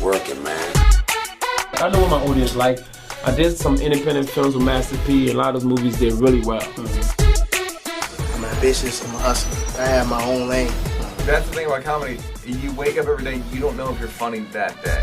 working, man. I know what my audience like. I did some independent films with Master P. A lot of those movies did really well. I'm ambitious, I'm a hustler. I have my own lane. That's the thing about comedy. You wake up every day, you don't know if you're funny that day.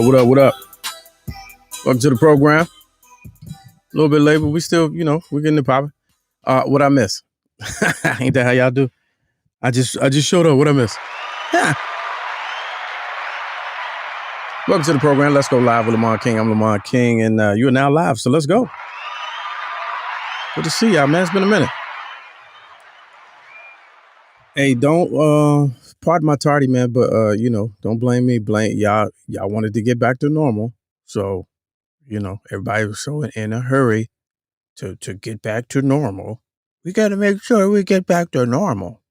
What up? Welcome to the program. A little bit late, but we still, we're getting it popping. What I miss? Ain't that how y'all do? I just showed up. What I miss? Yeah. Welcome to the program. Let's go live with Lamont King. I'm Lamont King, and you are now live, so let's go. Good to see y'all, man. It's been a minute. Hey, don't pardon my tardy, man, but don't blame me. Blame y'all. Y'all wanted to get back to normal, so everybody was so in a hurry to get back to normal. We got to make sure we get back to normal.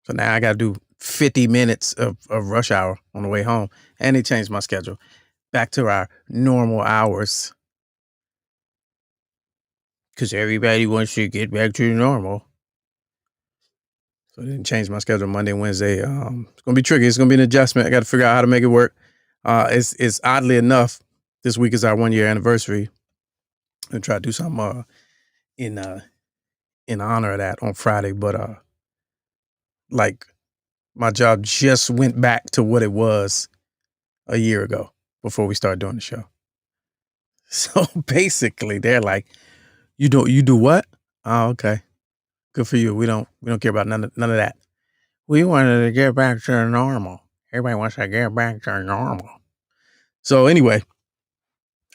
So now I got to do 50 minutes of rush hour on the way home, and they changed my schedule back to our normal hours because everybody wants to get back to normal. So I didn't change my schedule Monday, Wednesday. It's going to be tricky. It's going to be an adjustment. I got to figure out how to make it work. It's oddly enough, this week is our 1-year anniversary. And try to do something in honor of that on Friday. But like my job just went back to what it was a year ago before we started doing the show. So basically, they're like, "You do what? Oh, okay, good for you. We don't care about none of that. We wanted to get back to normal. Everybody wants to get back to normal. So anyway,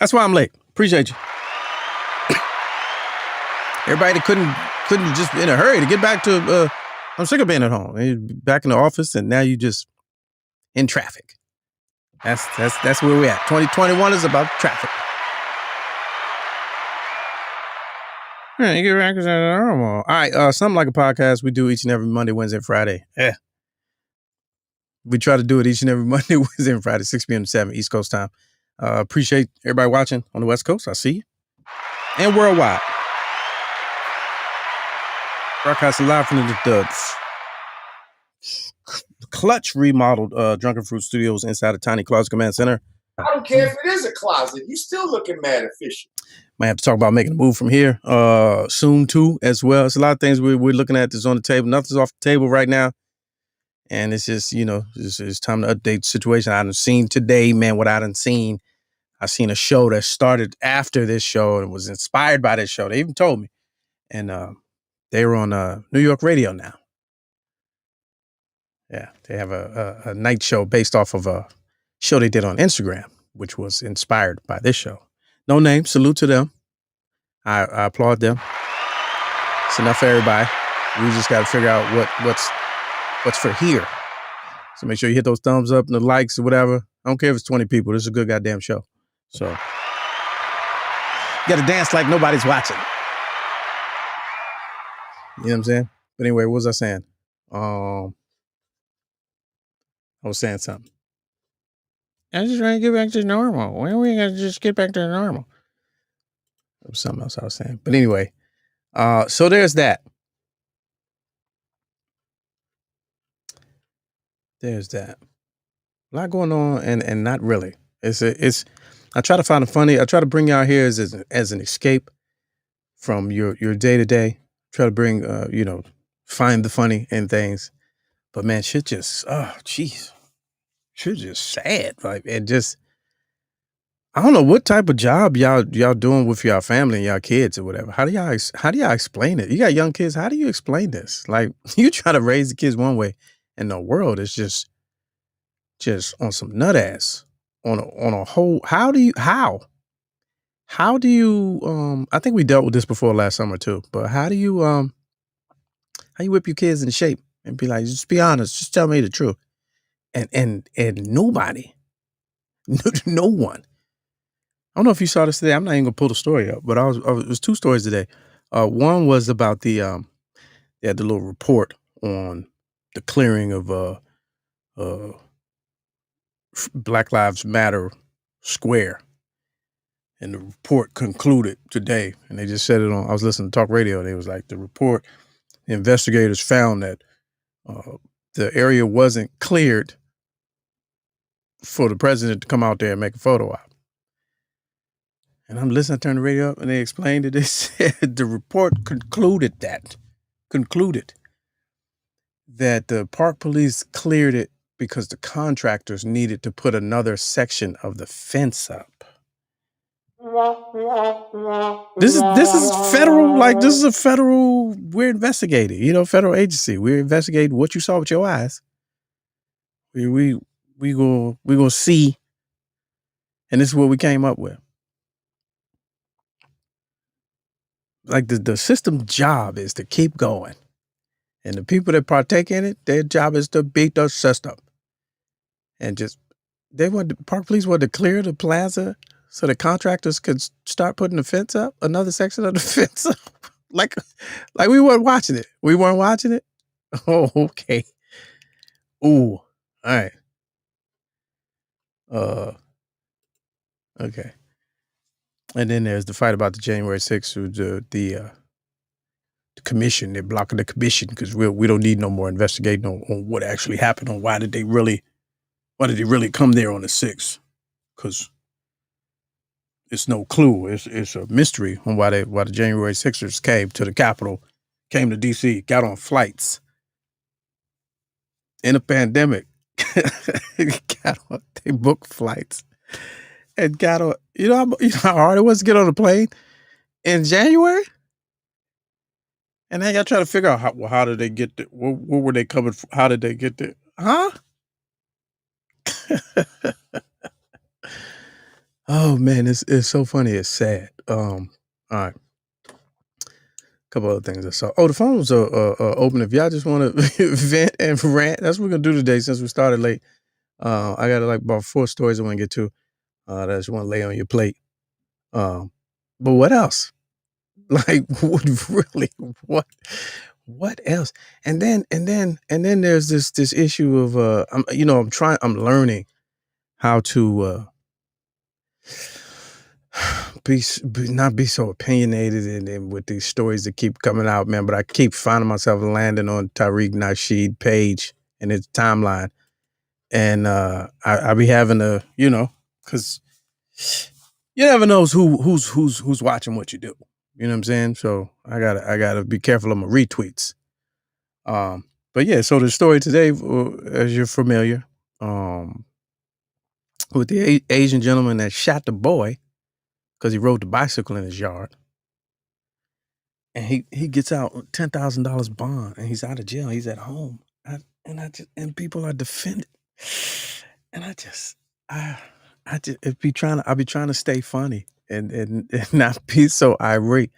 that's why I'm late. Appreciate you. Everybody that couldn't just in a hurry to get back to. I'm sick of being at home. You're back in the office, and now you just in traffic. That's where we're at. 2021 is about traffic. Yeah, you get back to normal. All right, something like a podcast we do each and every Monday, Wednesday, and Friday. Yeah. We try to do it each and every Monday, Wednesday, and Friday, 6 p.m. to 7 East Coast time. Appreciate everybody watching on the West Coast. I see you. And worldwide. Broadcasting live from the Clutch remodeled Drunken Fruit Studios inside the Tiny Closet Command Center. I don't care if it is a closet. You still looking mad efficient. Might have to talk about making a move from here soon too as well. It's a lot of things we're looking at that's on the table. Nothing's off the table right now. And it's just, it's time to update the situation. I done seen today, man, what I done seen. I seen a show that started after this show and was inspired by this show. They even told me. And they were on New York radio now. Yeah, they have a night show based off of a show they did on Instagram, which was inspired by this show. No name, salute to them. I applaud them. It's enough for everybody. We just got to figure out what's for here. So make sure you hit those thumbs up and the likes or whatever. I don't care if it's 20 people. This is a good goddamn show. So you got to dance like nobody's watching. You know what I'm saying? But anyway, what was I saying? I was saying something. I was just trying to get back to normal. When are we going to just get back to normal? There was something else I was saying. But anyway, so there's that. There's that. A lot going on and not really. It's I try to find it funny. I try to bring y'all here as an escape from your day to day. Try to bring find the funny in things. But man, shit just shit just sad. Like it just I don't know what type of job y'all doing with y'all family and y'all kids or whatever. How do y'all explain it? You got young kids. How do you explain this? Like you try to raise the kids one way, and the world is just on some nut ass on a whole. How do you I think we dealt with this before last summer too. But how you whip your kids into shape and be like, just be honest, just tell me the truth, and nobody, no one. I don't know if you saw this today. I'm not even gonna pull the story up, but it was two stories today. One was about they had the little report on the clearing of Black Lives Matter Square, and the report concluded today. And they just said it on. I was listening to talk radio. And it was like the investigators found that the area wasn't cleared for the president to come out there and make a photo op. And I'm listening, I turned the radio up, and they explained it. They said the report concluded that the park police cleared it because the contractors needed to put another section of the fence up. This is federal, like this is a federal, we're investigating, federal agency. We're investigating what you saw with your eyes. We gonna see, and this is what we came up with. Like the system job is to keep going. And the people that partake in it, their job is to beat the system. And park police wanted to clear the plaza so the contractors could start putting the fence up, another section of the fence up. like we weren't watching it. We weren't watching it? Oh, okay. Ooh, all right. Okay. And then there's the fight about the January 6th, the commission. They're blocking the commission because we don't need no more investigating on what actually happened, on why did they really come there on the 6th? Because it's no clue. It's a mystery on why the January 6ers came to the Capitol, came to DC, got on flights in a pandemic. They booked flights and got on. You know how hard it was to get on a plane in January? And then y'all try to figure out how did they get there? Where were they coming from? How did they get there? Huh? Oh man, it's so funny. It's sad. All right. Couple other things I saw. Oh, the phones are open. If y'all just want to vent and rant, that's what we're gonna do today since we started late. I got like about 4 stories I want to get to. That I just want to lay on your plate. But what else? Like, what else? And then there's this issue of I'm learning how to not be so opinionated and with these stories that keep coming out, man. But I keep finding myself landing on Tariq Nasheed page and his timeline, and I be having to, because you never knows who's watching what you do. You know what I'm saying? So I gotta be careful of my retweets. But yeah, so the story today, as you're familiar, with the Asian gentleman that shot the boy because he rode the bicycle in his yard, and he gets out $10,000 bond, and he's out of jail. He's at home, and people are defending, and I'll be trying to stay funny and not be so irate.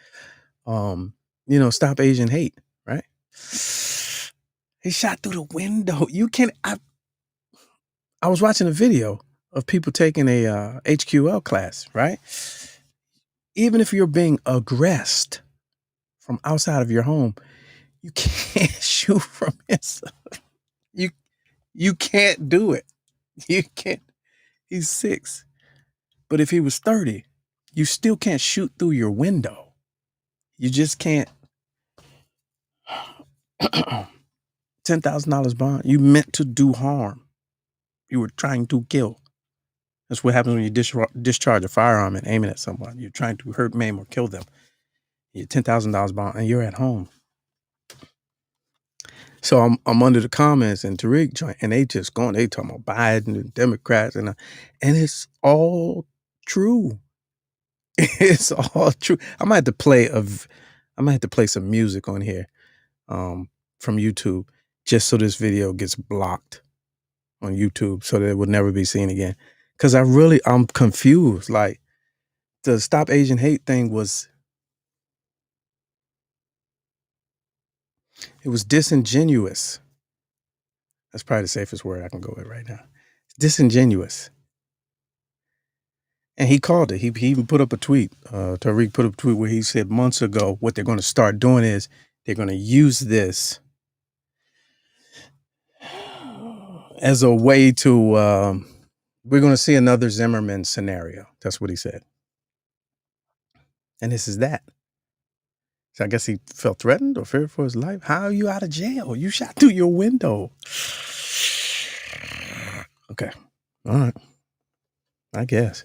Stop Asian hate, right? He shot through the window. You can't. I was watching a video of people taking a HQL class, right? Even if you're being aggressed from outside of your home, you can't shoot from inside. You can't do it. You can't. He's 6. But if he was 30, you still can't shoot through your window. You just can't. $10,000 bond. You meant to do harm. You were trying to kill. That's what happens when you discharge a firearm and aim it at someone. You're trying to hurt, maim, or kill them. You're $10,000 bond, and you're at home. So I'm under the comments and Tariq joint, and they just going. They talking about Biden and Democrats, and it's all true. It's all true. I might have to play some music on here, from YouTube, just so this video gets blocked on YouTube, so that it would never be seen again. Because I'm confused. Like, the Stop Asian Hate thing was disingenuous. That's probably the safest word I can go with right now. It's disingenuous. And he called it. He even put up a tweet. Tariq put up a tweet where he said months ago what they're going to start doing is they're going to use this as a way to, we're going to see another Zimmerman scenario. That's what he said. And this is that. So I guess he felt threatened or feared for his life. How are you out of jail? You shot through your window. Okay. All right. I guess.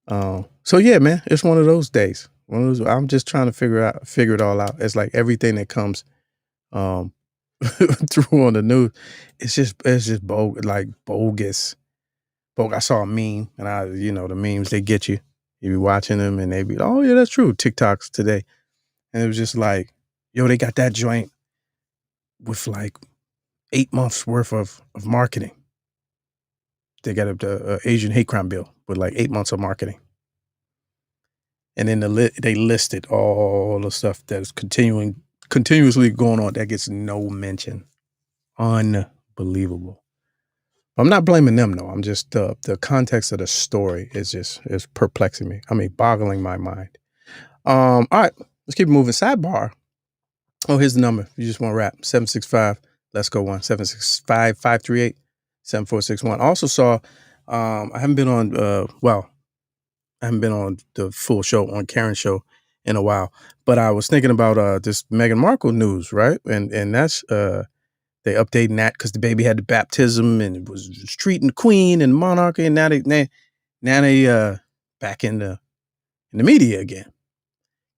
So yeah, man, it's one of those days. I'm just trying to figure it all out. It's like everything that comes through on the news, it's just bogus. I saw a meme, and the memes, they get you. You be watching them and they be, oh yeah, that's true. TikToks today. And it was just like, yo, they got that joint with like 8 months worth of marketing. They got the Asian hate crime bill with like 8 months of marketing. And then they listed all the stuff that's continuously going on that gets no mention. Unbelievable. I'm not blaming them though. I'm just the context of the story is perplexing me. I mean, boggling my mind. All right, let's keep moving. Sidebar. Oh, here's the number. If you just want to rap. 765. Let's go one. 765-538-7461. Also saw. I haven't been on. I haven't been on the full show on Karen's show in a while, but I was thinking about this Meghan Markle news, right? And that's they updating that because the baby had the baptism and it was treating the queen and monarchy, and now they back in the media again.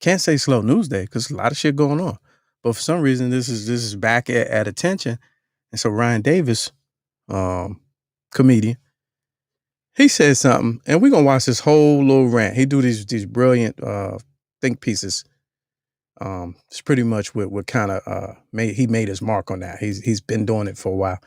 Can't say slow news day because a lot of shit going on, but for some reason this is back at attention, and so Ryan Davis, comedian, he said something, and we're gonna watch this whole little rant. He do these brilliant think pieces. It's pretty much what kind of made his mark on that. He's been doing it for a while.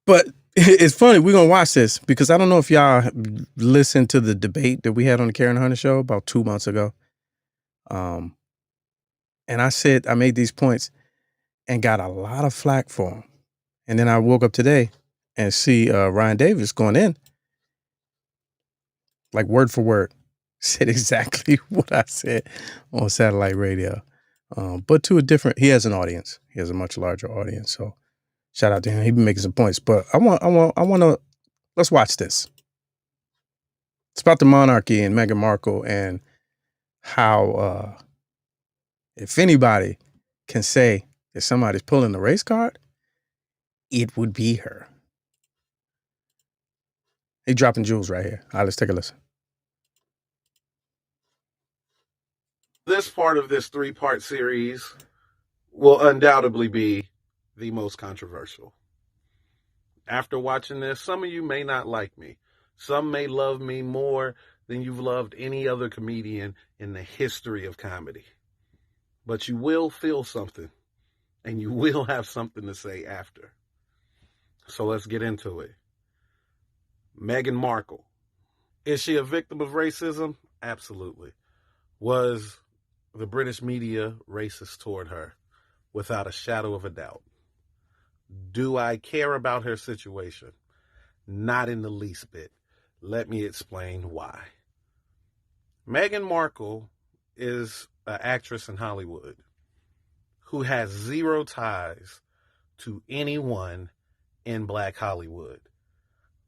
But it's funny, we're gonna watch this because I don't know if y'all listened to the debate that we had on the Karen Hunter show about 2 months ago. And I made these points and got a lot of flack for them. And then I woke up today and see Ryan Davis going in, like word for word. said exactly what I said on satellite radio. But to a different, he has an audience. He has a much larger audience. So shout out to him. He been making some points. But I want to, let's watch this. It's about the monarchy and Meghan Markle and how, if anybody can say that somebody's pulling the race card, it would be her. He dropping jewels right here. All right, let's take a listen. This part of this 3-part series will undoubtedly be the most controversial. After watching this, some of you may not like me. Some may love me more than you've loved any other comedian in the history of comedy. But you will feel something, and you will have something to say after. So let's get into it. Meghan Markle. Is she a victim of racism? Absolutely. Was the British media racist toward her? Without a shadow of a doubt. Do I care about her situation? Not in the least bit. Let me explain why. Meghan Markle is an actress in Hollywood who has zero ties to anyone in Black Hollywood.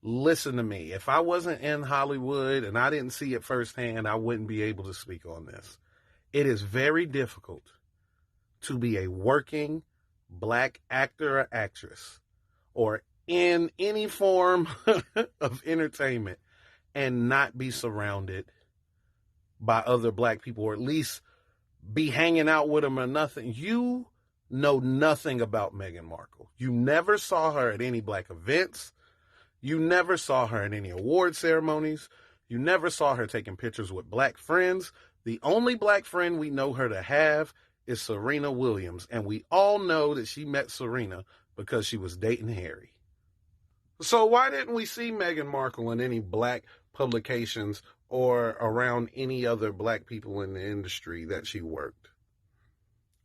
Listen to me. If I wasn't in Hollywood and I didn't see it firsthand, I wouldn't be able to speak on this. It is very difficult to be a working Black actor or actress or in any form of entertainment and not be surrounded by other Black people, or at least be hanging out with them or nothing. You know nothing about Meghan Markle. You never saw her at any Black events. You never saw her in any award ceremonies. You never saw her taking pictures with Black friends. The only Black friend we know her to have is Serena Williams, and we all know that she met Serena because she was dating Harry. So why didn't we see Meghan Markle in any Black publications or around any other Black people in the industry that she worked?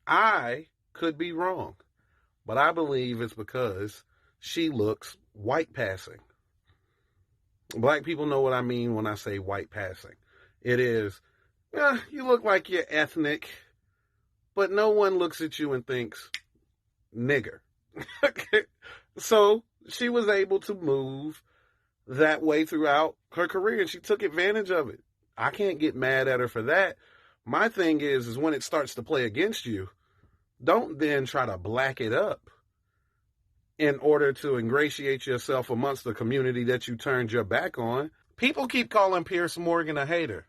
I could be wrong, but I believe it's because she looks white passing. Black people know what I mean when I say white passing. It is, you look like you're ethnic, but no one looks at you and thinks, nigger. So she was able to move that way throughout her career, and she took advantage of it. I can't get mad at her for that. My thing is when it starts to play against you, don't then try to black it up in order to ingratiate yourself amongst the community that you turned your back on. People keep calling Piers Morgan a hater,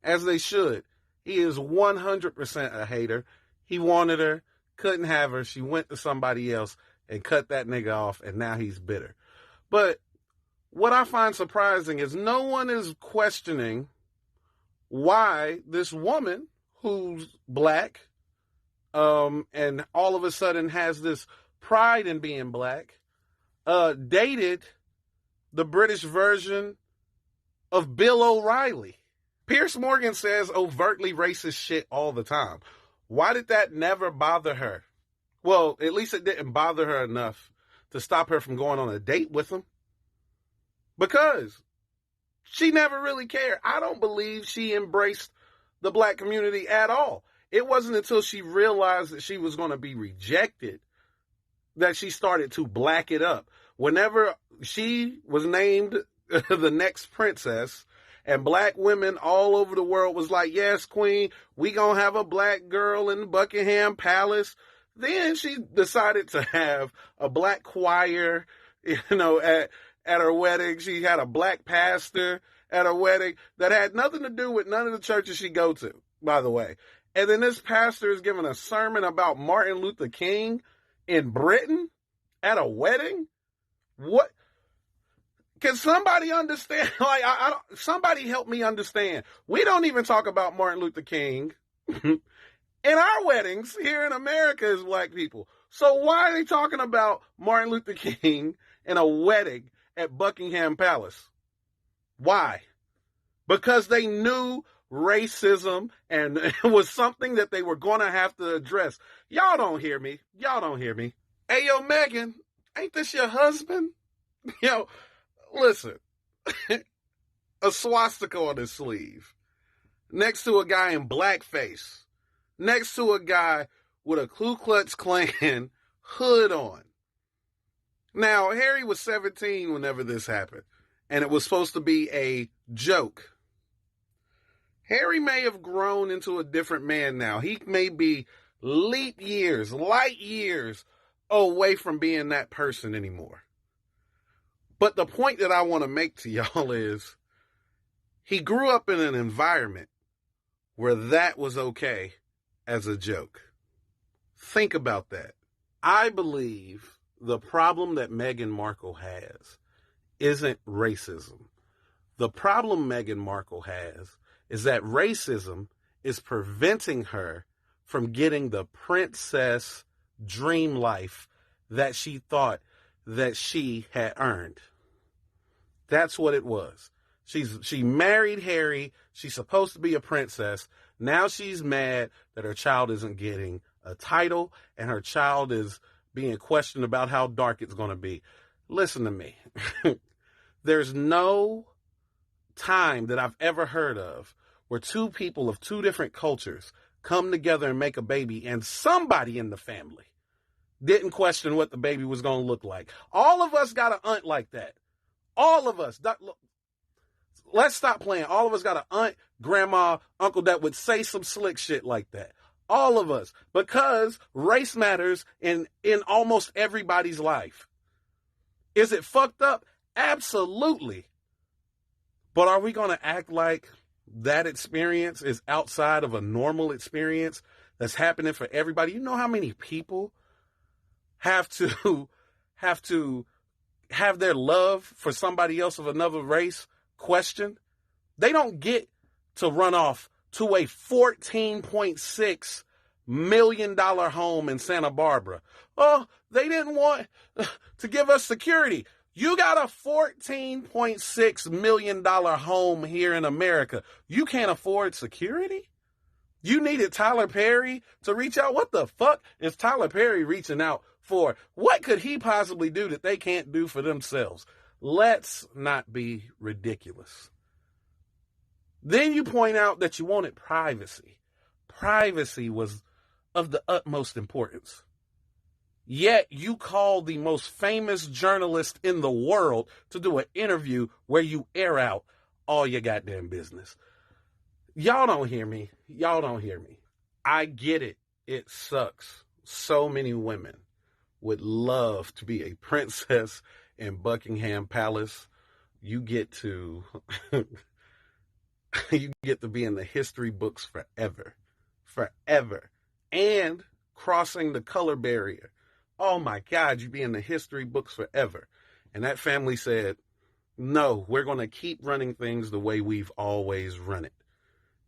as they should. He is 100% a hater. He wanted her, couldn't have her. She went to somebody else and cut that nigga off, and now he's bitter. But what I find surprising is no one is questioning why this woman who's Black and all of a sudden has this pride in being Black dated the British version of Bill O'Reilly. Piers Morgan says overtly racist shit all the time. Why did that never bother her? Well, at least it didn't bother her enough to stop her from going on a date with him. Because she never really cared. I don't believe she embraced the Black community at all. It wasn't until she realized that she was going to be rejected that she started to black it up. Whenever she was named the next princess, and Black women all over the world was like, yes, queen, we gonna have a Black girl in Buckingham Palace. Then she decided to have a Black choir, at her wedding. She had a Black pastor at her wedding that had nothing to do with none of the churches she go to, by the way. And then this pastor is giving a sermon about Martin Luther King in Britain at a wedding? What? Can somebody understand? Somebody help me understand. We don't even talk about Martin Luther King in our weddings here in America as Black people. So why are they talking about Martin Luther King in a wedding at Buckingham Palace? Why? Because they knew racism and it was something that they were going to have to address. Y'all don't hear me. Hey, yo, Meghan, ain't this your husband? Listen, a swastika on his sleeve. next to a guy in blackface, next to a guy with a Ku Klux Klan hood on. Now, Harry was 17 whenever this happened, and it was supposed to be a joke. Harry may have grown into a different man now. He may be light years away from being that person anymore. But the point that I want to make to y'all is he grew up in an environment where that was okay as a joke. Think about that. I believe the problem that Meghan Markle has isn't racism. The problem Meghan Markle has is that racism is preventing her from getting the princess dream life that she thought that she had earned. That's what it was. She married Harry. She's supposed to be a princess. Now she's mad that her child isn't getting a title and her child is being questioned about how dark it's going to be. Listen to me. There's no time that I've ever heard of where two people of two different cultures come together and make a baby and somebody in the family didn't question what the baby was going to look like. All of us got an aunt like that. All of us. Let's stop playing. All of us got an aunt, grandma, uncle that would say some slick shit like that. All of us. Because race matters in almost everybody's life. Is it fucked up? Absolutely. But are we going to act like that experience is outside of a normal experience that's happening for everybody? You know how many people have to have their love for somebody else of another race questioned? They don't get to run off to a $14.6 million home in Santa Barbara. Oh, they didn't want to give us security. You got a $14.6 million home here in America. You can't afford security? You needed Tyler Perry to reach out? What the fuck is Tyler Perry reaching out for? What could he possibly do that they can't do for themselves? Let's not be ridiculous. Then you point out that you wanted privacy. Privacy was of the utmost importance. Yet you call the most famous journalist in the world to do an interview where you air out all your goddamn business. Y'all don't hear me. Y'all don't hear me. I get it. It sucks. So many women would love to be a princess in Buckingham Palace. You get to be in the history books forever. Forever. And crossing the color barrier. Oh my God, you'd be in the history books forever. And that family said, no, we're going to keep running things the way we've always run it.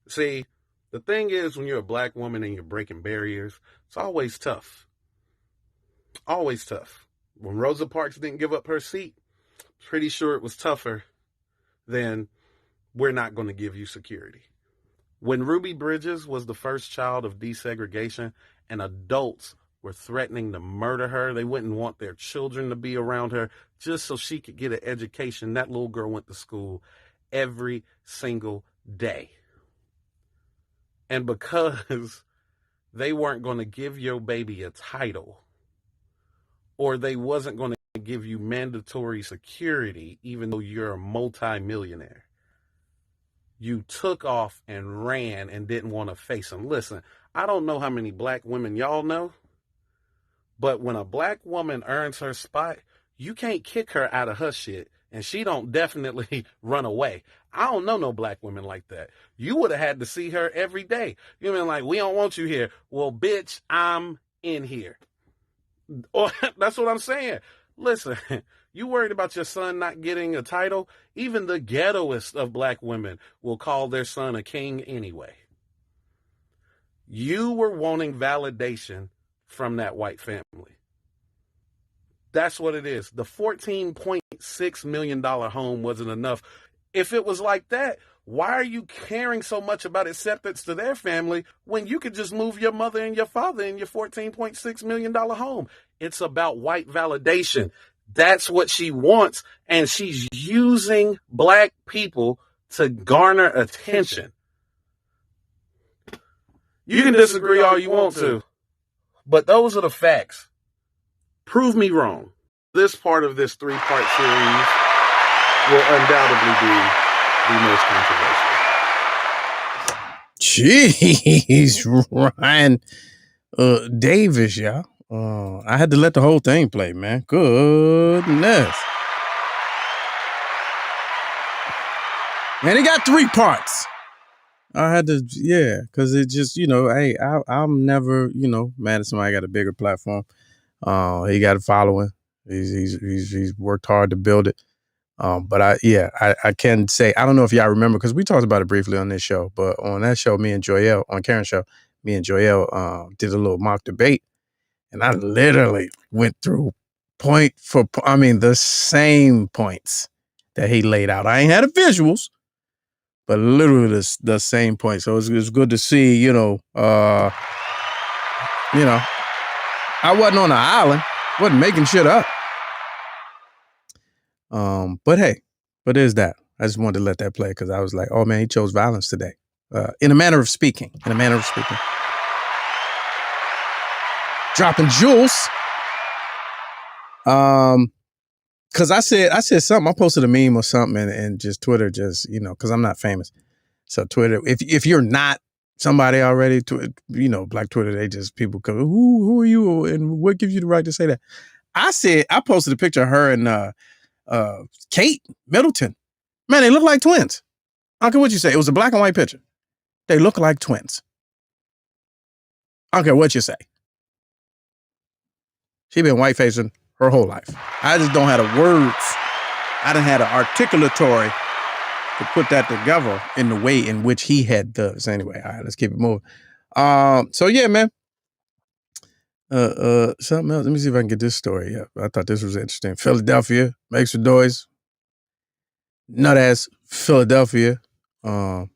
See, the thing is, when you're a black woman and you're breaking barriers, it's always tough. Always tough. When Rosa Parks didn't give up her seat, pretty sure it was tougher than we're not going to give you security. When Ruby Bridges was the first child of desegregation and adults were threatening to murder her, they wouldn't want their children to be around her just so she could get an education. That little girl went to school every single day. And because they weren't going to give your baby a title, or they wasn't going to give you mandatory security, even though you're a multimillionaire, you took off and ran and didn't want to face them. Listen, I don't know how many black women y'all know, but when a black woman earns her spot, you can't kick her out of her shit, and she don't definitely run away. I don't know no black women like that. You would have had to see her every day. You mean like, we don't want you here. Well, bitch, I'm in here. Or that's what I'm saying. Listen, you worried about your son not getting a title? Even the ghettoest of black women will call their son a king anyway. You were wanting validation from that white family. That's what it is. The $14.6 million home wasn't enough. If it was like that, why are you caring so much about acceptance to their family when you could just move your mother and your father in your $14.6 million home? It's about white validation. That's what she wants. And she's using black people to garner attention. You can disagree all you want to, but those are the facts. Prove me wrong. This part of this 3-part series will undoubtedly be the most controversial. Jeez, Ryan Davis, y'all. I had to let the whole thing play, man. Goodness. And it got 3 parts. I had to, because it just, hey, I'm never, mad at somebody got a bigger platform. He got a following. He's worked hard to build it. But I can say, I don't know if y'all remember, because we talked about it briefly on this show, but on that show, on Karen's show, me and Joelle did a little mock debate, and I literally went through point for, the same points that he laid out. I ain't had the visuals, but literally the same point. So it's good to see, I wasn't on an island, wasn't making shit up. But is that? I just wanted to let that play because I was like, oh man, he chose violence today. In a manner of speaking. Dropping jewels. Because I said something. I posted a meme or something, and just Twitter, because I'm not famous. So Twitter, if you're not somebody already, Black Twitter, they just, people come, who are you, and what gives you the right to say that? I posted a picture of her and Kate Middleton. Man, they look like twins. I don't care what you say. It was a black and white picture. They look like twins. I don't care what you say. She been white facing her whole life. I just don't have the words. I done had an articulatory to put that together in the way in which he had does. Anyway, all right, let's keep it moving. So yeah, man. Something else. Let me see if I can get this story up. I thought this was interesting. Philadelphia makes a noise. Nut ass Philadelphia. Where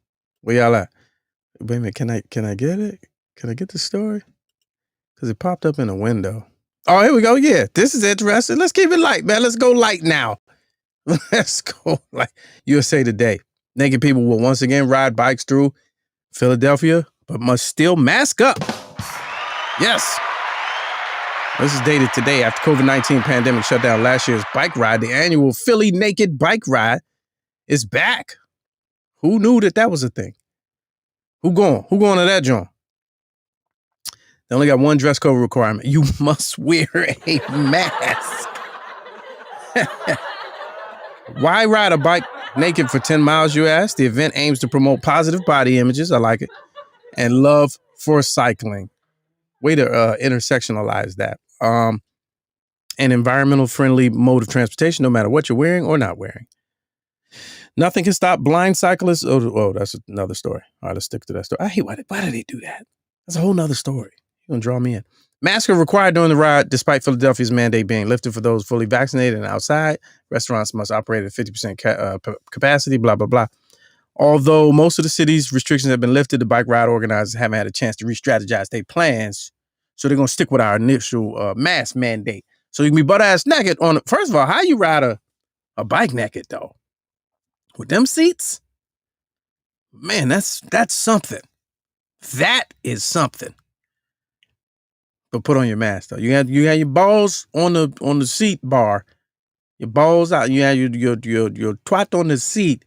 y'all at? Wait a minute. Can I get it? Can I get the story? Because it popped up in a window. Oh, here we go. Yeah, this is interesting. Let's keep it light, man. Let's go light now. Let's go light. USA Today. Naked people will once again ride bikes through Philadelphia, but must still mask up. Yes. This is dated today after COVID-19 pandemic shut down last year's bike ride. The annual Philly Naked Bike Ride is back. Who knew that was a thing? Who going to that joint? They only got one dress code requirement. You must wear a mask. Why ride a bike naked for 10 miles, you ask? The event aims to promote positive body images, I like it, and love for cycling. Way to intersectionalize that. An environmental friendly mode of transportation, no matter what you're wearing or not wearing. Nothing can stop blind cyclists. Oh, that's another story. All right, let's stick to that story. I hate why do they do that? That's a whole nother story. You're going to draw me in. Masks are required during the ride, despite Philadelphia's mandate being lifted for those fully vaccinated and outside. Restaurants must operate at 50% capacity, blah, blah, blah. Although most of the city's restrictions have been lifted, the bike ride organizers haven't had a chance to re-strategize their plans. So they're going to stick with our initial mask mandate. So you can be butt-ass naked on it. First of all, how you ride a bike naked, though? With them seats? Man, that's something. That is something. But put on your mask though. You have your balls on the seat bar. Your balls out. You have your twat on the seat,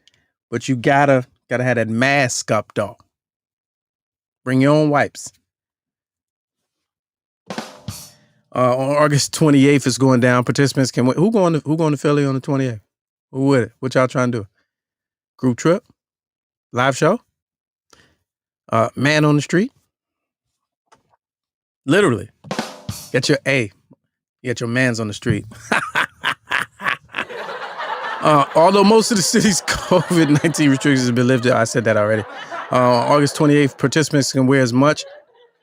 but you gotta have that mask up though. Bring your own wipes. On August 28th is going down. Participants can wait. Who going to Philly on the 28th? Who with it? What y'all trying to do? Group trip? Live show? Man on the street? Literally. Get your mans on the street. Although most of the city's COVID-19 restrictions have been lifted, I said that already. August 28th, participants can wear as much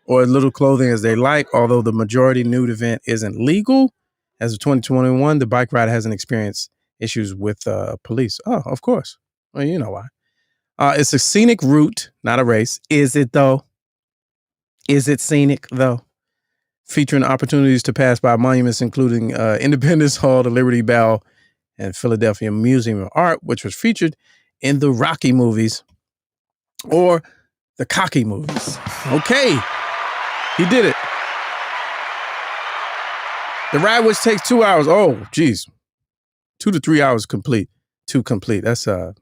or as little clothing as they like, although the majority nude event isn't legal. As of 2021, the bike ride hasn't experienced issues with police. Oh, of course. Well, you know why. It's a scenic route, not a race. Is it, though? Is it scenic, though? Featuring opportunities to pass by monuments, including Independence Hall, the Liberty Bell, and Philadelphia Museum of Art, which was featured in the Rocky movies, or the cocky movies. Okay, he did it. The ride, which takes 2 hours. Oh, geez, 2 to 3 hours to complete. That's 2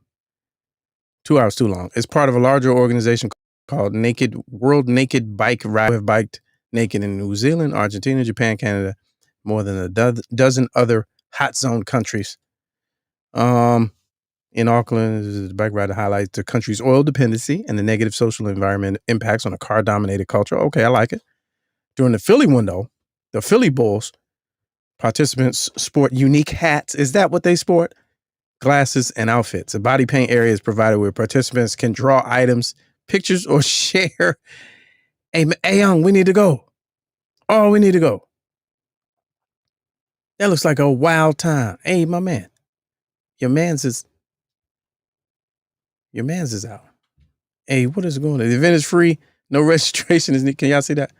hours too long. It's part of a larger organization called World Naked Bike Ride. We have biked naked in New Zealand, Argentina, Japan, Canada, more than a dozen other hot zone countries. In Auckland, the bike ride highlights the country's oil dependency and the negative social environment impacts on a car-dominated culture. Okay, I like it. During the Philly window, the Philly Bulls, participants sport unique hats. Is that what they sport? Glasses and outfits. A body paint area is provided where participants can draw items, pictures, or share. Hey, young, we need to go. Oh, we need to go. That looks like a wild time. Hey, my man. Your man's is out. Hey, what is going on? The event is free. No registration is needed. Can y'all see that?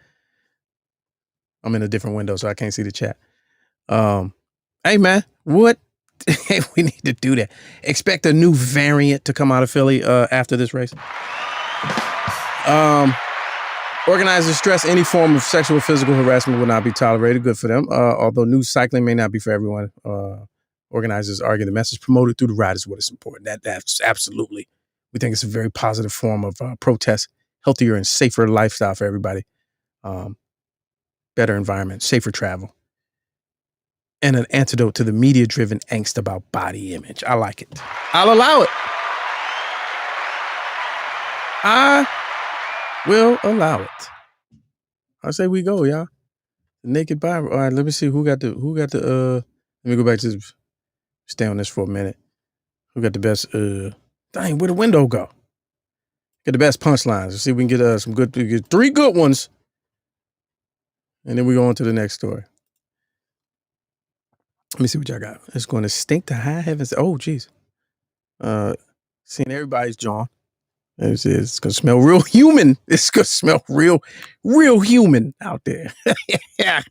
I'm in a different window, so I can't see the chat. Hey, man, what? We need to do that. Expect a new variant to come out of Philly after this race. Organizers stress any form of sexual or physical harassment will not be tolerated. Good for them. Although new cycling may not be for everyone, organizers argue the message promoted through the ride is what is important. That's absolutely. We think it's a very positive form of protest, healthier and safer lifestyle for everybody. Better environment, safer travel, and an antidote to the media-driven angst about body image. I like it. I'll allow it. I will allow it. I say we go, y'all. The naked bike. All right, let me see who got the let me go back to stay on this for a minute. Who got the best dang, where'd the window go? Get the best punchlines. Let's see if we can get some good 3 good ones. And then we go on to the next story. Let me see what y'all got. It's going to stink to high heavens. Oh, geez. Seeing everybody's John. It's going to smell real human. It's going to smell real human out there. yeah.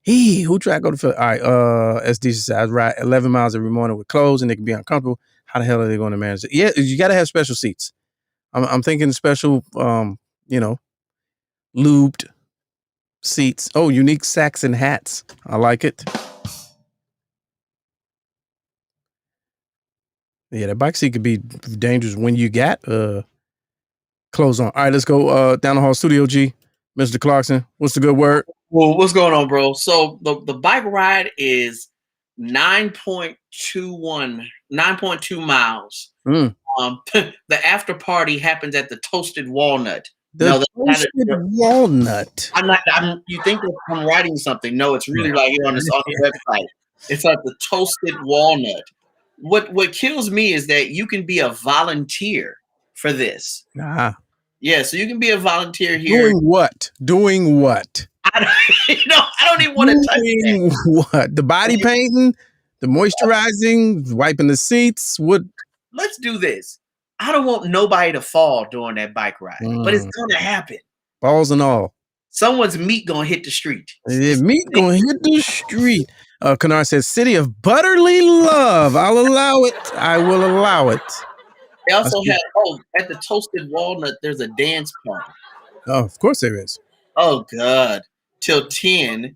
Who tried to go to Philly? All right, SD says, I ride 11 miles every morning with clothes and they can be uncomfortable. How the hell are they going to manage it? Yeah, you got to have special seats. I'm thinking special, lubed seats. Oh, unique sacks and hats. I like it. Yeah, that bike seat could be dangerous when you got clothes on. All right, let's go down the hall. Studio G, Mr. Clarkson. What's the good word? Well, what's going on, bro? So the bike ride is 9.2 miles. The after party happens at the Toasted Walnut. Toasted Walnut. You think that I'm writing something? No, it's really right here on the website. It's at the Toasted Walnut. What kills me is that you can be a volunteer for this. Yeah, so you can be a volunteer here. Doing what? I don't even want to touch that. What? The body painting, the moisturizing, wiping the seats. What? Let's do this. I don't want nobody to fall during that bike ride, but it's gonna happen. Balls and all. Someone's meat gonna hit the street. Meat gonna hit the street. Kennard says, "City of Brotherly Love." I'll allow it. I will allow it. They also have at the Toasted Walnut. There's a dance party. Oh, of course there is. Oh God, till 10.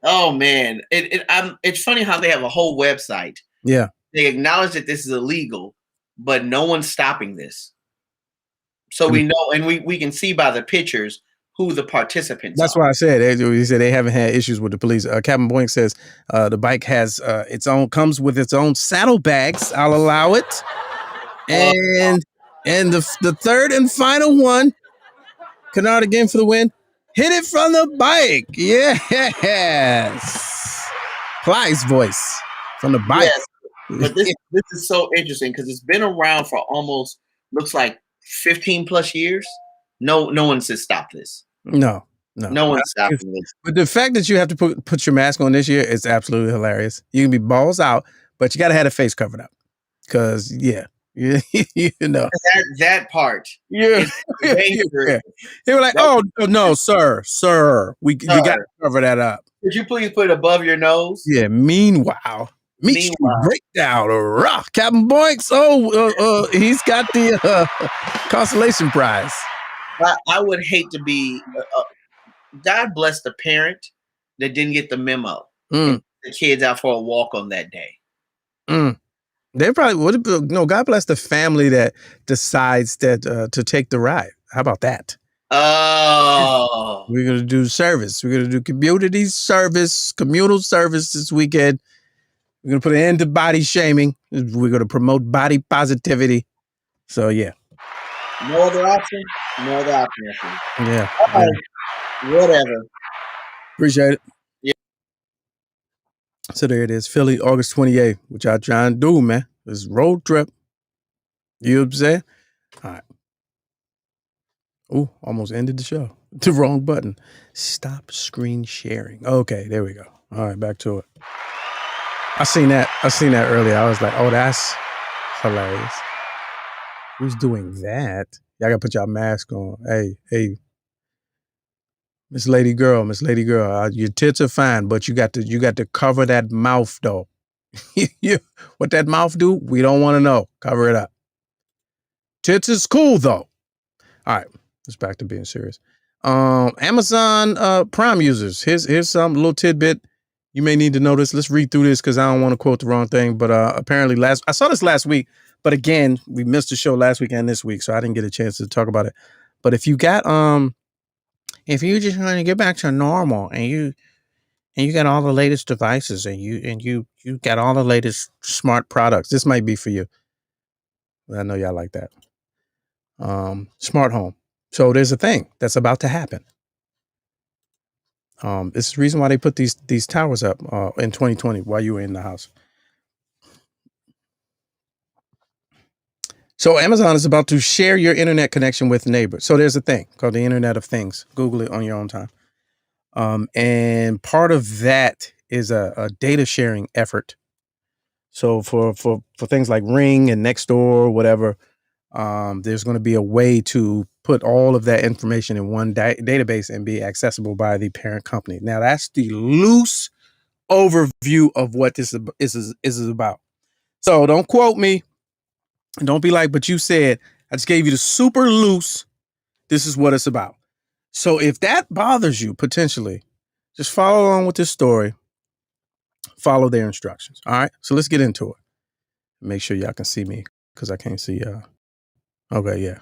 Oh man, it's funny how they have a whole website. Yeah, they acknowledge that this is illegal, but no one's stopping this. So we know, and we can see by the pictures who the participants That's are. why I said he said they haven't had issues with the police. Captain Boink says the bike has comes with its own saddlebags. I'll allow it. And the third and final one, Kennard again for the win. Hit it from the bike. Yes. Clyde's voice from the bike. Yes. But this is so interesting because it's been around for almost looks like 15 plus years. No one says stop this. No one's stopping this. But the fact that you have to put your mask on this year is absolutely hilarious. You can be balls out, but you got to have the face covered up because that part. Yeah. They were like, "Oh no, sir, you got to cover that up. Could you please put it above your nose?" Yeah. Meanwhile, Meet you Meanwhile, breakdown. Rock, Captain Boinks. He's got the consolation prize. I would hate to be. God bless the parent that didn't get the memo. And the kids out for a walk on that day. They probably would. No, God bless the family that decides that to take the ride. How about that? Oh, We're gonna do service. We're gonna do community service, communal service this weekend. We're gonna put an end to body shaming. We're gonna promote body positivity. So yeah. no other option. No other option. Yeah. All right. Whatever. Appreciate it. Yeah. So there it is, Philly, August 28th. What y'all trying to do, man? This road trip. You know what I'm saying? All right. Oh, almost ended the show. The wrong button. Stop screen sharing. Okay, there we go. All right, back to it. I seen that earlier. I was like, oh, that's hilarious. Who's doing that? Y'all gotta put y'all mask on. Hey, Miss Lady Girl, your tits are fine, but you got to cover that mouth though. What that mouth do? We don't want to know. Cover it up. Tits is cool though. All right, let's back to being serious. Amazon Prime users. Here's some little tidbit you may need to know this. Let's read through this because I don't want to quote the wrong thing. But apparently I saw this last week, but again, we missed the show last week and this week, so I didn't get a chance to talk about it. But if you got if you just want to get back to normal and you got all the latest devices and you got all the latest smart products, this might be for you. I know y'all like that. Smart home. So there's a thing that's about to happen. This is the reason why they put these towers up in 2020 while you were in the house. So Amazon is about to share your internet connection with neighbors. So there's a thing called the Internet of Things. Google it on your own time. And part of that is a data sharing effort. So for things like Ring and Nextdoor, whatever, there's going to be a way to put all of that information in one database and be accessible by the parent company. Now, that's the loose overview of what this is about. So don't quote me. And don't be like, but you said, I just gave you the super loose. This is what it's about. So if that bothers you potentially, just follow along with this story. Follow their instructions. All right. So let's get into it. Make sure y'all can see me because I can't see y'all. Okay. Yeah.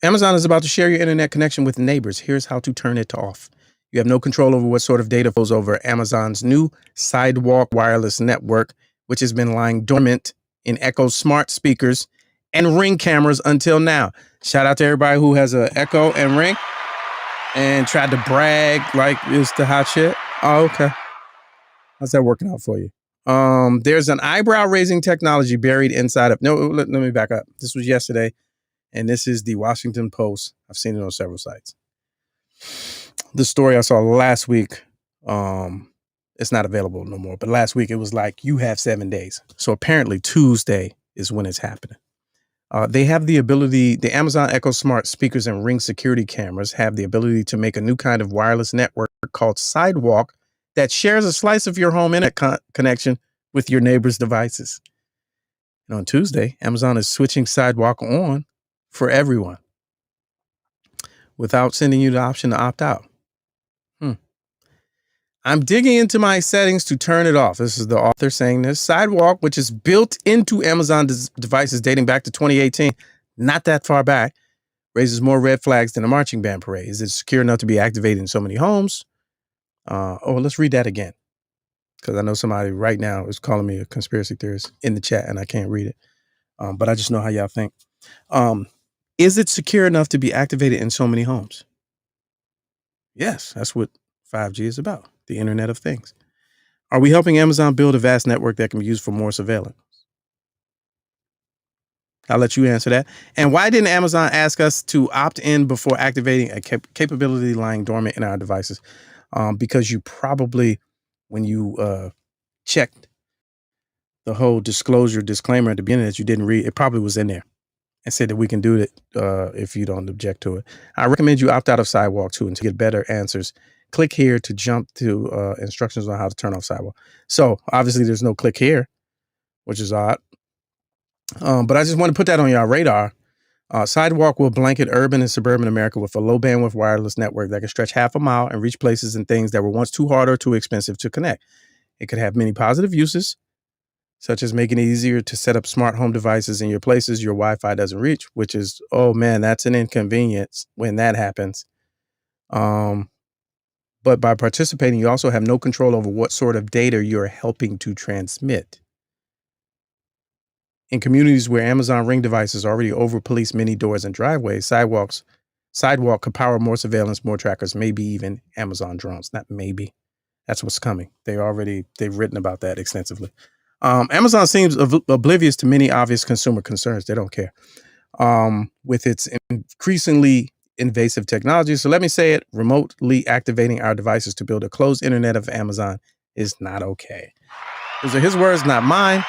Amazon is about to share your internet connection with neighbors. Here's how to turn it off. You have no control over what sort of data flows over Amazon's new Sidewalk wireless network, which has been lying dormant in Echo smart speakers and Ring cameras until now. Shout out to everybody who has an Echo and Ring and tried to brag like it's the hot shit. Oh, okay. How's that working out for you? There's an eyebrow-raising technology buried inside of... No, let me back up. This was yesterday, and this is the Washington Post. I've seen it on several sites. The story I saw last week, it's not available no more, but last week it was like, you have 7 days. So apparently Tuesday is when it's happening. They have the ability, the Amazon Echo Smart speakers and Ring security cameras have the ability to make a new kind of wireless network called Sidewalk that shares a slice of your home internet connection with your neighbor's devices. And on Tuesday, Amazon is switching Sidewalk on for everyone without sending you the option to opt out. I'm digging into my settings to turn it off. This is the author saying this. Sidewalk, which is built into Amazon devices dating back to 2018, not that far back, raises more red flags than a marching band parade. Is it secure enough to be activated in so many homes? Let's read that again. Because I know somebody right now is calling me a conspiracy theorist in the chat and I can't read it. But I just know how y'all think. Is it secure enough to be activated in so many homes? Yes, that's what 5G is about. The Internet of Things. Are we helping Amazon build a vast network that can be used for more surveillance? I'll let you answer that. And why didn't Amazon ask us to opt in before activating a capability lying dormant in our devices? Because you probably, when you checked the whole disclaimer at the beginning that you didn't read, it probably was in there and said that we can do it if you don't object to it. I recommend you opt out of Sidewalk too and to get better answers. Click here to jump to instructions on how to turn off sidewalk. So obviously there's no click here, which is odd. But I just want to put that on your radar. Sidewalk will blanket urban and suburban America with a low bandwidth wireless network that can stretch half a mile and reach places and things that were once too hard or too expensive to connect. It could have many positive uses, such as making it easier to set up smart home devices in your places your Wi-Fi doesn't reach, which is, oh man, that's an inconvenience when that happens. But by participating, you also have no control over what sort of data you're helping to transmit. In communities where Amazon Ring devices already over-police many doors and driveways, Sidewalk could power more surveillance, more trackers, maybe even Amazon drones. Not maybe. That's what's coming. They've written about that extensively. Amazon seems oblivious to many obvious consumer concerns. They don't care. With its increasingly invasive technology. So let me say it, remotely activating our devices to build a closed internet of Amazon is not okay. Those are his words, not mine.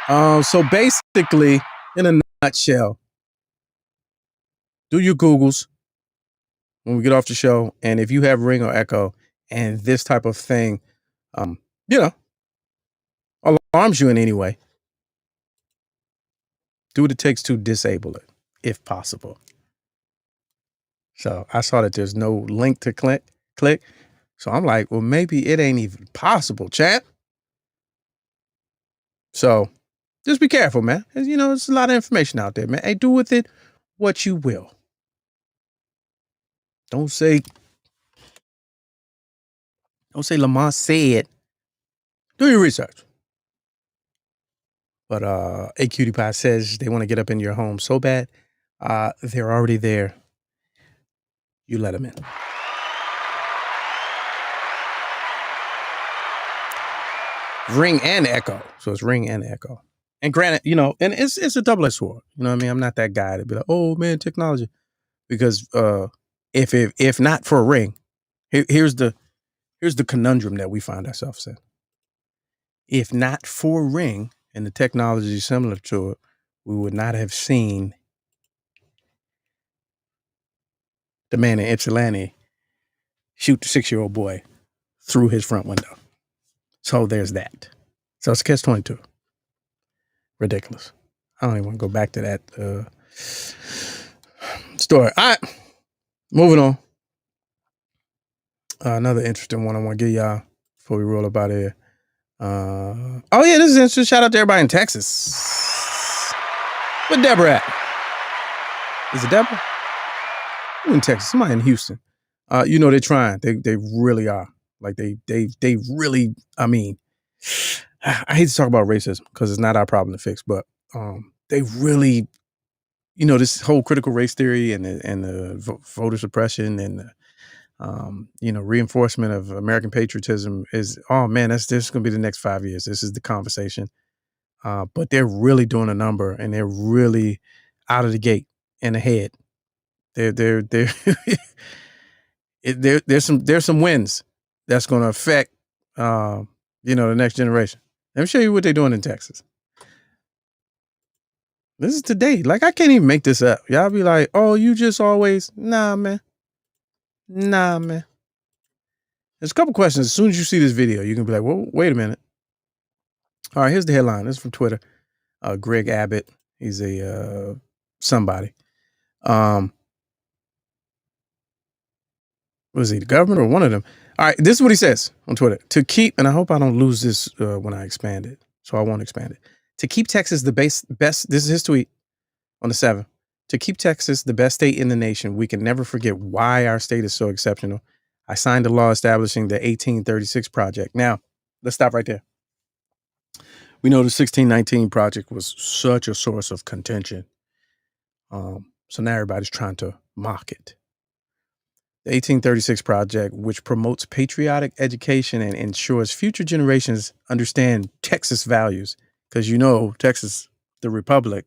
So basically, in a nutshell, do your Googles when we get off the show. And if you have Ring or Echo and this type of thing, alarms you in any way, do what it takes to disable it, if possible. So I saw that there's no link to click. So I'm like, well, maybe it ain't even possible, chat. So just be careful, man. There's a lot of information out there, man. Hey, do with it what you will. Don't say Lamont said. Do your research. But A Cutie Pie says they want to get up in your home so bad. They're already there. You let them in. Ring and Echo. So it's Ring and Echo. And granted, and it's a double-edged sword. You know what I mean? I'm not that guy to be like, oh man, technology. Because if not for a Ring, here's the conundrum that we find ourselves in. If not for Ring and the technology similar to it, we would not have seen the man in Ypsilanti shoot the 6-year-old boy through his front window. So there's that. So it's catch-22. Ridiculous. I don't even want to go back to that story. All right, moving on. Another interesting one I want to give y'all before we roll up out of here. This is interesting. Shout out to everybody in Texas. Where Deborah at? Is it Deborah? Who in Texas? Somebody in Houston. They're trying. They really are. Like they really. I mean, I hate to talk about racism because it's not our problem to fix, but they really, this whole critical race theory and the voter suppression and the reinforcement of American patriotism is, oh man, this is going to be the next 5 years. This is the conversation. But they're really doing a number, and they're really out of the gate and ahead. There's some wins that's going to affect the next generation. Let me show you what they're doing in Texas. This is today. Like, I can't even make this up. Y'all be like, oh, you just always, nah, man. There's a couple questions. As soon as you see this video, you can be like, well, wait a minute. All right, here's the headline. This is from Twitter. Greg Abbott. He's a somebody. Was he the governor or one of them? All right, this is what he says on Twitter. To keep, and I hope I don't lose this when I expand it, so I won't expand it. To keep Texas the best, this is his tweet on the 7th. To keep Texas the best state in the nation, we can never forget why our state is so exceptional. I signed a law establishing the 1836 Project. Now, let's stop right there. We know the 1619 Project was such a source of contention. So now everybody's trying to mock it. The 1836 Project, which promotes patriotic education and ensures future generations understand Texas values. Because Texas, the Republic,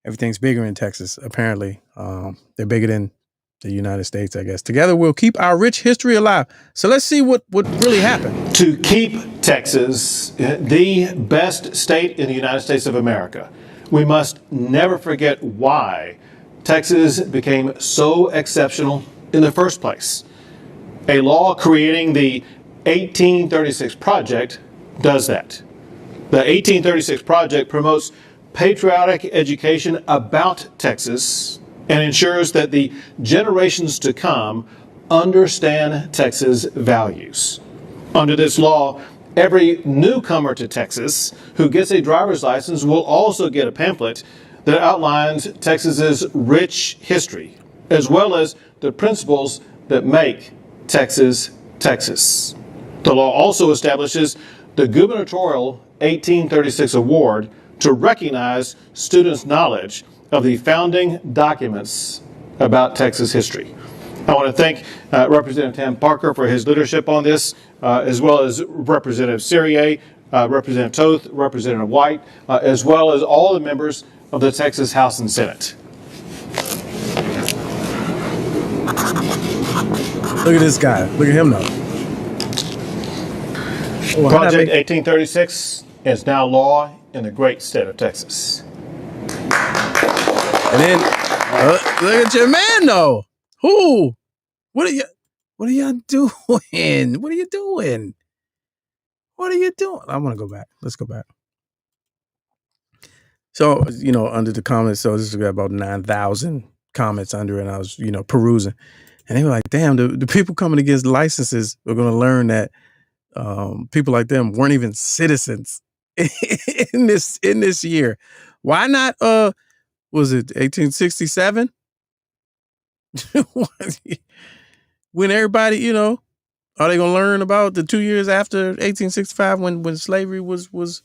everything's bigger in Texas, apparently. They're bigger than the United States, I guess. Together, we'll keep our rich history alive. So let's see what really happened. To keep Texas the best state in the United States of America, we must never forget why Texas became so exceptional in the first place. A law creating the 1836 Project does that. The 1836 Project promotes patriotic education about Texas and ensures that the generations to come understand Texas values. Under this law, every newcomer to Texas who gets a driver's license will also get a pamphlet that outlines Texas's rich history, as well as the principles that make Texas, Texas. The law also establishes the gubernatorial 1836 award to recognize students' knowledge of the founding documents about Texas history. I want to thank Representative Tam Parker for his leadership on this, as well as Representative Syrier, Representative Toth, Representative White, as well as all the members of the Texas House and Senate. Look at this guy. Look at him now. Project 1836 is now law in the great state of Texas. And then look at your man though. Who? What are y'all doing? What are you doing? What are you doing? I want to go back. Let's go back. So, under the comments, so this is about 9,000 comments under it, and I was, perusing. And they were like, damn, the people coming against licenses are going to learn that people like them weren't even citizens in this year. Why not, was it 1867? When everybody, are they going to learn about the 2 years after 1865 when slavery was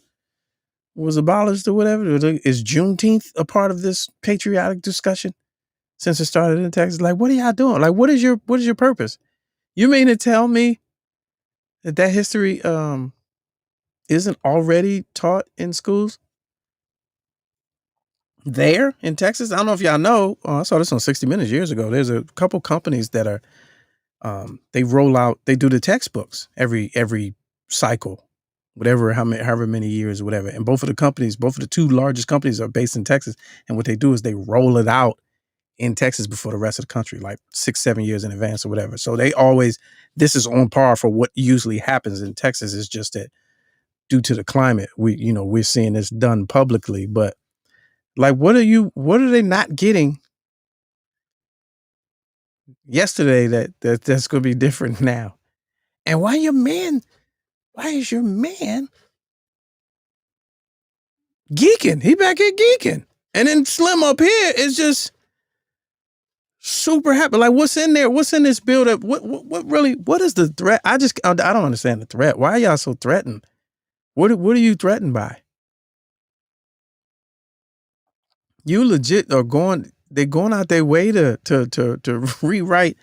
abolished or whatever? Is Juneteenth a part of this patriotic discussion since it started in Texas? Like, what are y'all doing? Like, what is your purpose? You mean to tell me that history isn't already taught in schools there in Texas? I don't know if y'all know. I saw this on 60 Minutes years ago. There's a couple companies that are they do the textbooks every cycle, whatever, however many years or whatever. And both of the two largest companies are based in Texas. And what they do is they roll it out in Texas before the rest of the country, like 6-7 years in advance or whatever. So this is on par for what usually happens in Texas. Is just that due to the climate, we're seeing this done publicly. But like, what are they not getting yesterday that's going to be different now? And why is your man geeking? He back here geeking. And then Slim up here is just super happy. Like, what's in there? What's in this buildup? What is the threat? I don't understand the threat. Why are y'all so threatened? What are you threatened by? You legit are they're going out their way to rewrite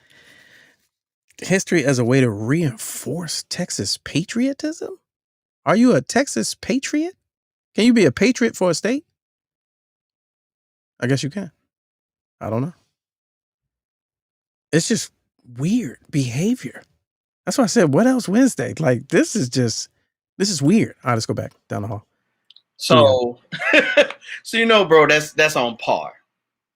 history as a way to reinforce Texas patriotism? Are you a Texas patriot? Can you be a patriot for a state? I guess you can. I don't know. It's just weird behavior. That's why I said, what else Wednesday? Like, this is weird. All right, let's go back down the hall. So, so bro, that's on par.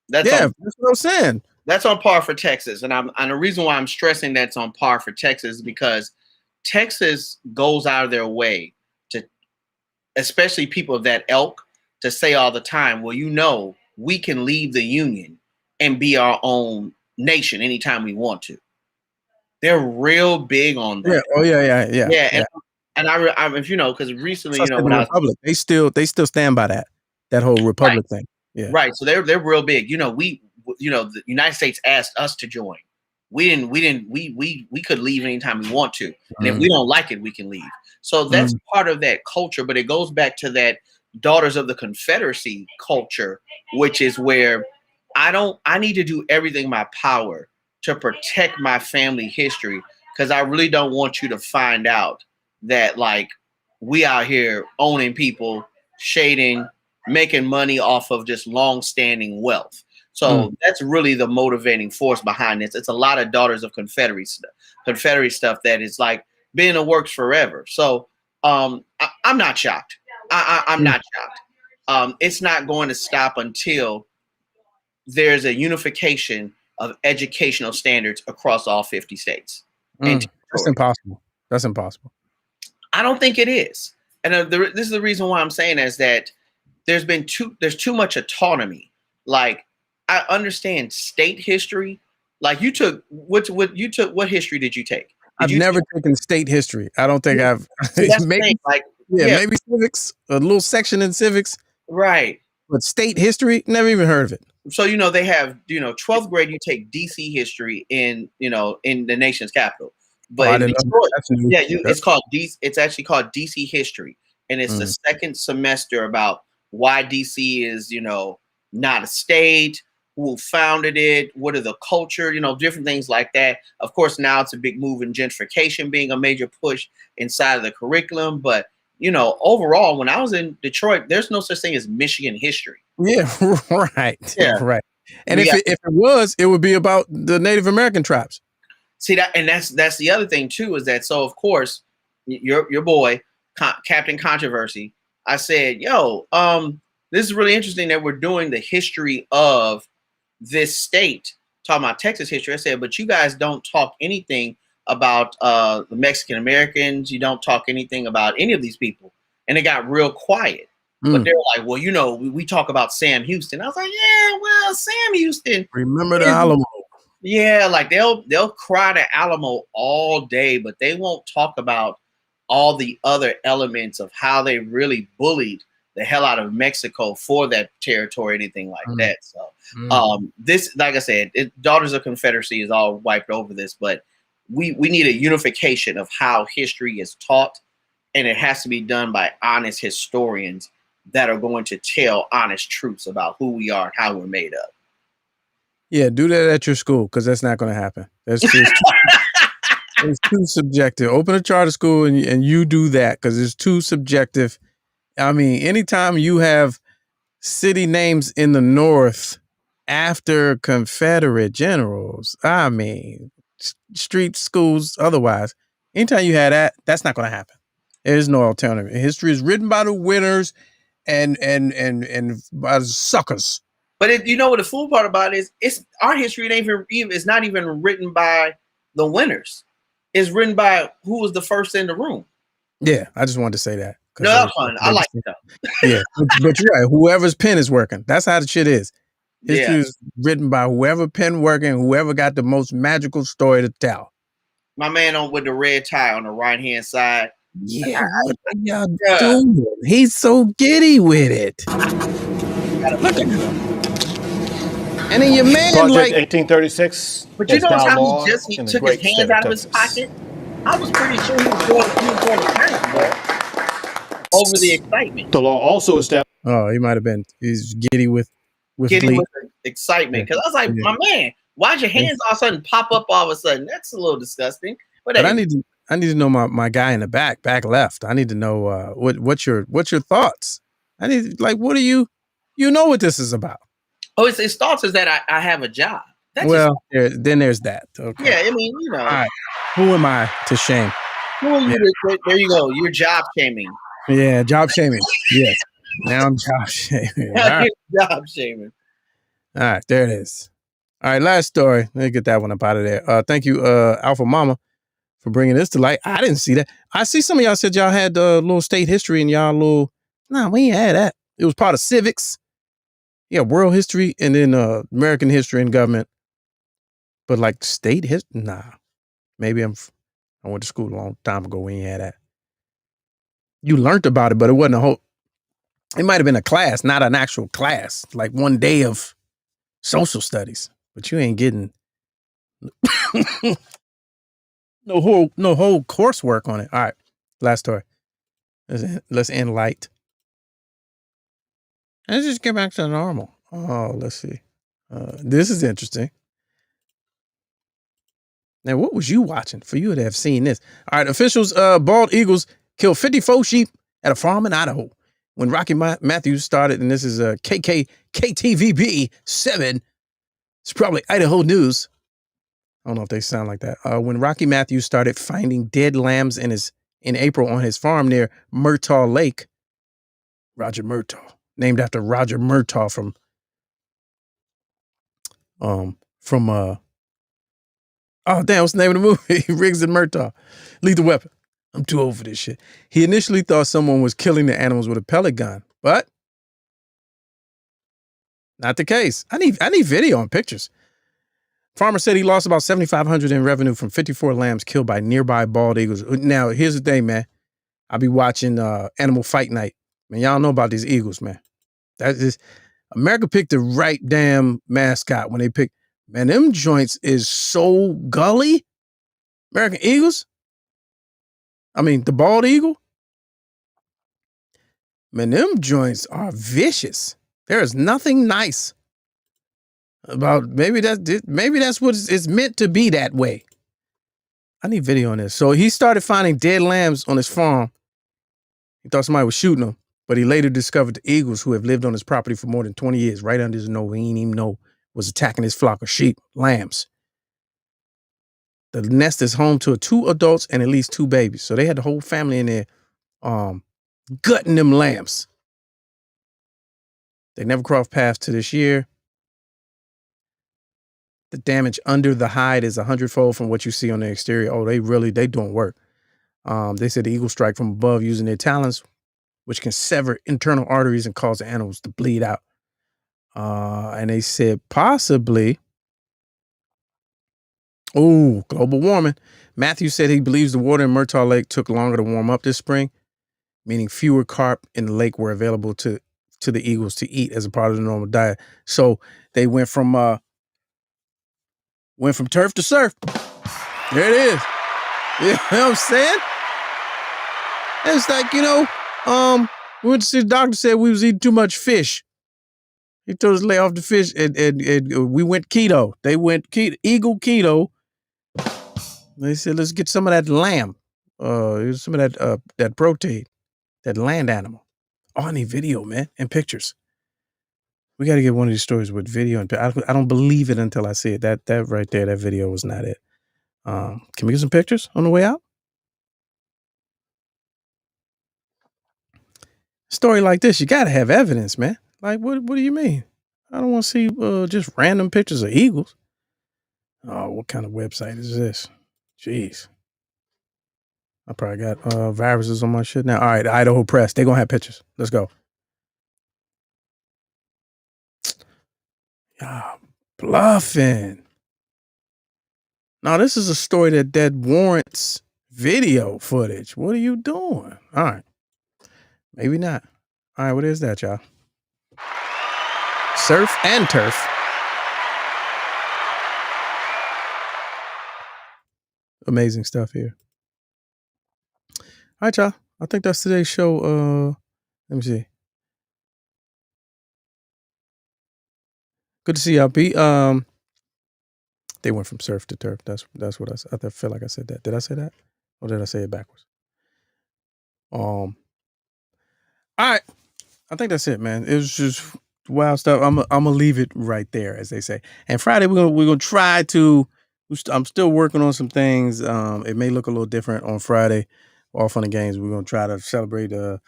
That's what I'm saying. That's on par for Texas, and the reason why I'm stressing that's on par for Texas is because Texas goes out of their way to, especially people of that ilk, to say all the time, well, we can leave the Union and be our own nation anytime we want to. They're real big on that. Yeah. Oh yeah. And I if because recently, when Republic, they still stand by that whole Republic thing. Yeah. Right. So they're real big. The United States asked us to join. We could leave anytime we want to. And if we don't like it, we can leave. So that's part of that culture, but it goes back to that Daughters of the Confederacy culture, which is where I need to do everything in my power to protect my family history, because I really don't want you to find out that like we out here owning people, shading, making money off of just long-standing wealth. So that's really the motivating force behind this. It's a lot of Daughters of Confederate stuff that is like been in the works forever. So I'm not shocked. I'm not shocked. It's not going to stop until there's a unification of educational standards across all 50 states. That's impossible. That's impossible. I don't think it is. And this is the reason why I'm saying is that there's too much autonomy. Like, I understand state history. Like, you took what history did you take? I've never taken state history. I don't think I've maybe maybe civics, a little section in civics. Right. But state history, never even heard of it. So, they have, 12th grade, you take DC history in the nation's capital. But in Detroit, it's actually called DC history. And it's the second semester about why DC is, not a state, who founded it, what are the culture, different things like that. Of course, now it's a big move in gentrification being a major push inside of the curriculum. But, overall, when I was in Detroit, there's no such thing as Michigan history. Yeah, right. Yeah, right. And if it was, it would be about the Native American tribes. See that, and that's the other thing too, is that, so of course, your boy, Captain Controversy, I said, this is really interesting that we're doing the history of this state, talking about Texas history. I said, but you guys don't talk anything about the Mexican Americans. You don't talk anything about any of these people. And it got real quiet. But they're like, well, we talk about Sam Houston. I was like, yeah, well, Sam Houston. Remember the Alamo. Yeah, like they'll cry to Alamo all day, but they won't talk about all the other elements of how they really bullied the hell out of Mexico for that territory, anything like that. So this, like I said, Daughters of Confederacy is all wiped over this, but we need a unification of how history is taught, and it has to be done by honest historians that are going to tell honest truths about who we are and how we're made up. Yeah, do that at your school, because that's not going to happen. It's too subjective. Open a charter school and you do that, because it's too subjective. I mean, anytime you have city names in the North after Confederate generals, I mean, street schools, otherwise, anytime you have that, that's not going to happen. There's no alternative. History is written by the winners and by the suckers. But what the fool part about it is, it's our history. It's not even written by the winners. It's written by who was the first in the room. Yeah, I just wanted to say that. No, that's fun. I like it though. Yeah, but you're right. Whoever's pen is working. That's how the shit is. History is written by whoever pen working, whoever got the most magical story to tell. My man with the red tie on the right hand side. Yeah, what are y'all doing? He's so giddy with it. Look at him. And then your man, Project like 1836. But you notice how he took his hands out of his pocket? I was pretty sure he was going to count over the excitement. The law also established. Oh, he might have been. He's giddy with excitement. Because I was like, my man, why'd your hands all of a sudden pop up all of a sudden? That's a little disgusting. But I need to know my guy in the back left. I need to know what's your thoughts. I need, like, what are you know what this is about? Oh, his thoughts is that I have a job. Then there's that. Okay. Yeah, I mean, All right. Who am I to shame? Who are you there you go. You're job shaming. Yeah, job shaming. Yes. Now I'm job shaming. All right. Job shaming. All right, there it is. All right, last story. Let me get that one up out of there. Thank you, Alpha Mama, for bringing this to light. I didn't see that. I see some of y'all said y'all had little state history and y'all little. Nah, we ain't had that. It was part of civics. Yeah, world history and then American history and government. But like state history, nah. Maybe I went to school a long time ago. We ain't had that. You learned about it, but it wasn't a whole. It might have been a class, not an actual class, like one day of social studies. But you ain't getting no whole coursework on it. All right, last story. Let's end light. Let's just get back to normal. Oh, let's see. This is interesting. Now, what was you watching for you to have seen this? All right, officials, bald eagles killed 54 sheep at a farm in Idaho when Rocky Matthews started, and this is KTVB 7. It's probably Idaho News. I don't know if they sound like that. When Rocky Matthews started finding dead lambs in April on his farm near Murtaugh Lake, Roger Murtaugh, named after Roger Murtaugh from from oh damn, what's the name of the movie? Riggs and Murtaugh, Lethal Weapon. I'm too old for this shit. He initially thought someone was killing the animals with a pellet gun, but not the case. I need video and pictures. Farmer said he lost about $7,500 in revenue from 54 lambs killed by nearby bald eagles. Now, here's the thing, man. I be watching Animal Fight Night. Man, y'all know about these eagles, man. That is America picked the right damn mascot when they picked. Man, them joints is so gully. American Eagles. I mean, the bald eagle. Man, them joints are vicious. There is nothing nice about. Maybe that's what it's meant to be that way. I need video on this. So he started finding dead lambs on his farm. He thought somebody was shooting them, but he later discovered the eagles who have lived on his property for more than 20 years, right under his nose. He didn't even know was attacking his flock of sheep, lambs. The nest is home to 2 adults and at least 2 babies. So they had the whole family in there gutting them lambs. They never crossed paths to this year. The damage under the hide is 100-fold from what you see on the exterior. Oh, they doing work. They said the eagles strike from above using their talons, which can sever internal arteries and cause the animals to bleed out. And they said possibly, global warming. Matthew said he believes the water in Murtaugh Lake took longer to warm up this spring, meaning fewer carp in the lake were available to the eagles to eat as a part of the normal diet. So they went from turf to surf. There it is. You know what I'm saying? It's like, we went to see the doctor, said we was eating too much fish. He told us to lay off the fish, and we went keto. They went eagle keto. They said, let's get some of that lamb, some of that protein, that land animal. Oh, I need video, man, and pictures. We got to get one of these stories with video, and I don't believe it until I see it. That right there, that video was not it. Can we get some pictures on the way out? Story like this, you got to have evidence, man. Like, what do you mean? I don't want to see just random pictures of eagles. Oh, what kind of website is this? Jeez. I probably got viruses on my shit now. All right, Idaho Press. They're going to have pictures. Let's go. Y'all bluffing. Now, this is a story that warrants video footage. What are you doing? All right. Maybe not. All right, what is that, y'all? Surf and turf. Amazing stuff here. All right, y'all. I think that's today's show. Let me see. Good to see y'all, B. They went from surf to turf. That's what I said. I feel like I said that. Did I say that? Or did I say it backwards? All right. I think that's it, man. It was just wild stuff. I'm gonna leave it right there, as they say. And Friday we're gonna try to. I'm still working on some things. It may look a little different on Friday. All fun and games. We're gonna try to celebrate our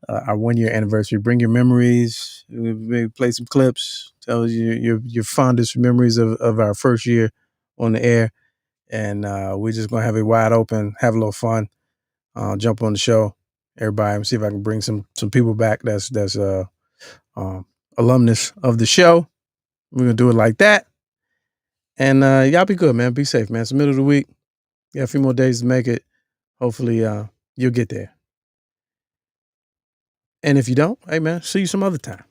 1-year anniversary. Bring your memories. Maybe play some clips. Tell you your fondest memories of our first year on the air. And we're just gonna have it wide open, have a little fun, jump on the show. Everybody, and see if I can bring some people back that's alumnus of the show. We're gonna do it like that. And y'all be good, man. Be safe, man. It's the middle of the week. You got a few more days to make it. Hopefully you'll get there. And if you don't, hey man, see you some other time.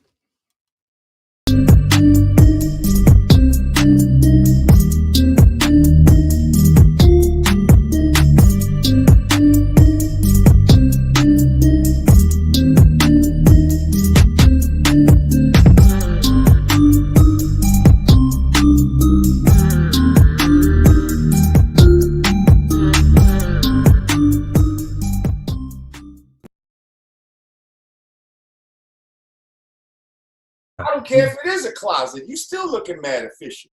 I don't care if it is a closet. You still looking mad official.